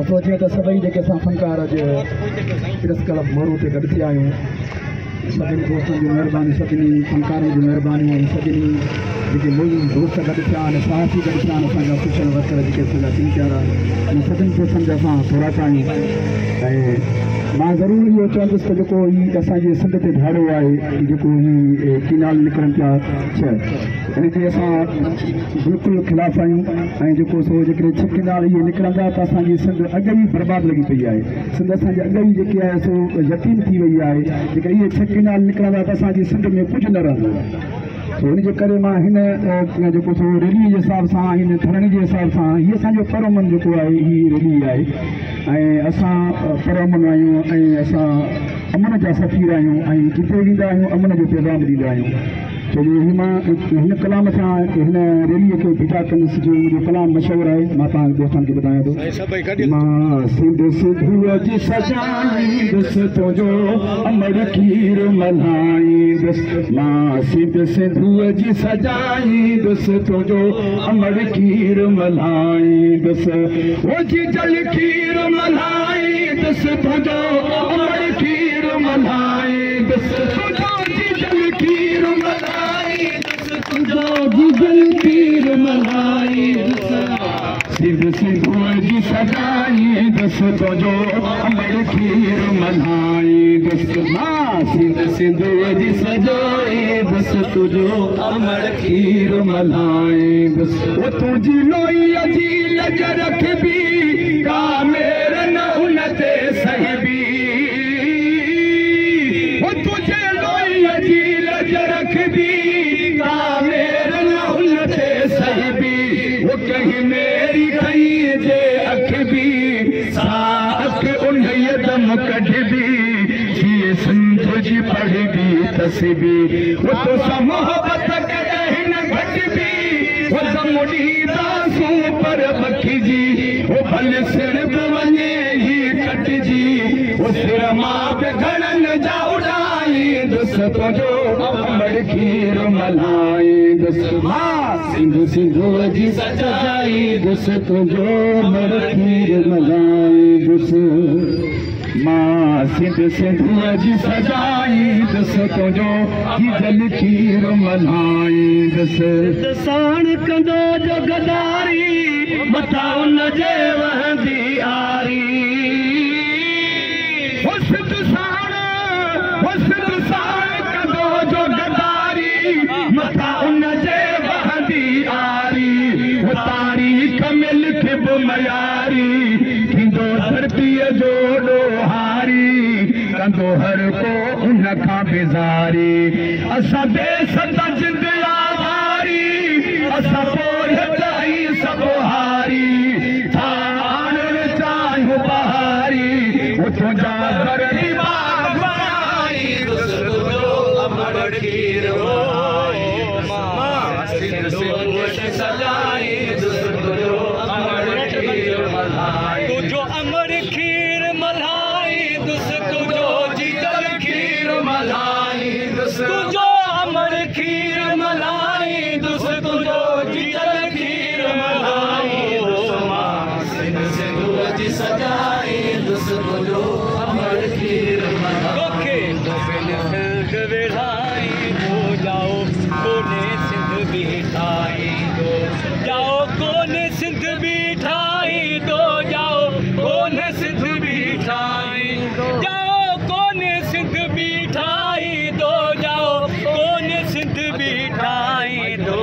सोचे तो सभी जेके असां फनकार प्रेस क्लब मोरू ते गॾु थिया आहियूं सभिनी दोस्तनि जी महिरबानी सभिनी फनकारनि जी महिरबानी ऐं सभिनी जेके मुल्क दोस्त गॾु थिया आहिनि साथी गॾु थिया आहिनि असांजा सोशल वर्कर जेके असांजा तीन चार आहिनि सभिनी दोस्तनि जा असां थोरा आहियूं ऐं मां ज़रूरु इहो चवंदुसि त जेको हीउ असांजे सिंध ते धाड़ो आहे जेको हीउ कीनाल निकिरनि पिया छह हिन ते असां बिल्कुलु ख़िलाफ़ु आहियूं ऐं जेको सो जेकॾहिं छह कीनाल इहे निकिरंदा त असांजी सिंध अॻ ई बर्बादु लॻी पई आहे सिंध असांजे अॻ ई जेकी आहे सो यतीम थी वई आहे जेके इहे छह कीनाल निकिरंदा त असांजी सिंध में कुझु न रहंदो तो इन जे करे मां हिन जेको सो रैली जे हिसाब सां हिन धरणे जे हिसाब सां हीअ असांजो परमन जेको आहे हीअ रैली आहे ऐं असां परमन आहियूं ऐं असां अमन जा सफ़ीर आहियूं ऐं जिते वेंदा आहियूं अमन जो पैगाम ॾींदा आहियूं छो जो मां हिन कलाम सां हिन रैलीअ खे बीठा कंदुसि जो मुंहिंजो कलाम मशहूरु आहे मां तव्हांजे दोस्तनि खे ॿुधायां थो मां सिंध सिंधूअ जी सजाईंदुसि तुंहिंजो अमर खीर मल्हाईंदुसि मां सिंध सिंधूअ जी सजाईंदुसि तुंहिंजो अमर खीर मल्हाईंदुसि ओ जी जल खीर मल्हाईंदुसि तुंहिंजो अमर खीर मल्हाईंदुसि तुंहिंजो जी जल खीर मल्हाईंदुसि तुंहिंजो जी जल खीर मल्हाईंदुसि सिंध सिंधूअ जी सजाईंदुसि तुंहिंजो अमर खीर मल्हाईंदुसि मां सिंध सिंधूअ जी सजाईंदुसि तुंहिंजो अमर खीर मल्हाईंदुसि ओ तुंहिंजी लोईअ जी लज रखबी का मेर न उन ते सहबी ओ तुंहिंजे लोईअ जी लज रखबी का मेर न उन ते सहबी ओ कहीं मेरी कहीं जे अख भी साख उन दम कढबी जी सिंध जी पढ़बी तसबी वो तो सा मोहब्बत कॾहिं न घटबी वो दम ॾींदासूं पर बखी जी वो भले सिर बि वञे ही कटजी वो सिर मां बि घणनि जा उॾाईंदुसि तुंहिंजो अमर खीर मल्हाईंदुसि मां सिंध सिंधूअ जी सजाईंदुसि तुंहिंजो अमर खीर मल्हाईंदुसि मां सिंध सिंधूअ जी सजाईंदुसि तुंहिंजो जल खीर मल्हाईंदुसि साण कंदो जो गदारी मथां उन जे वहंदी आरी मथां उन जे वहंदी आरी वो तारीख़ में लिखब मयारी थींदो धरतीअ जो ॾोहारी कंदो हर को उन खां बेज़ारी असां देश त जिंद आवारी असां पोइ हटाई सभु हारी था आणणु चाहियूं बहारी वो तुंहिंजा घर दिमाग़ बणाईंदुसि तुंहिंजो अमर खीर तुंहिंजो अमर खीर मल्हाईंदुसि तुंहिंजो जी जल खीर मल्हाईंदुसि तुंहिंजो अमर खीर मल्हाईंदुसि तुंहिंजो जी जल खीर मल्हाईंदुसि मां सिंध सिंधूअ जी सजाईंदुसि तुंहिंजो अमर खीर जाओ कोने सिंध बिठाई दो जाओ कोने सिंध बिठाई जाओ कोने सिंध बिठाई दो जाओ कोने सिंध बिठाई दो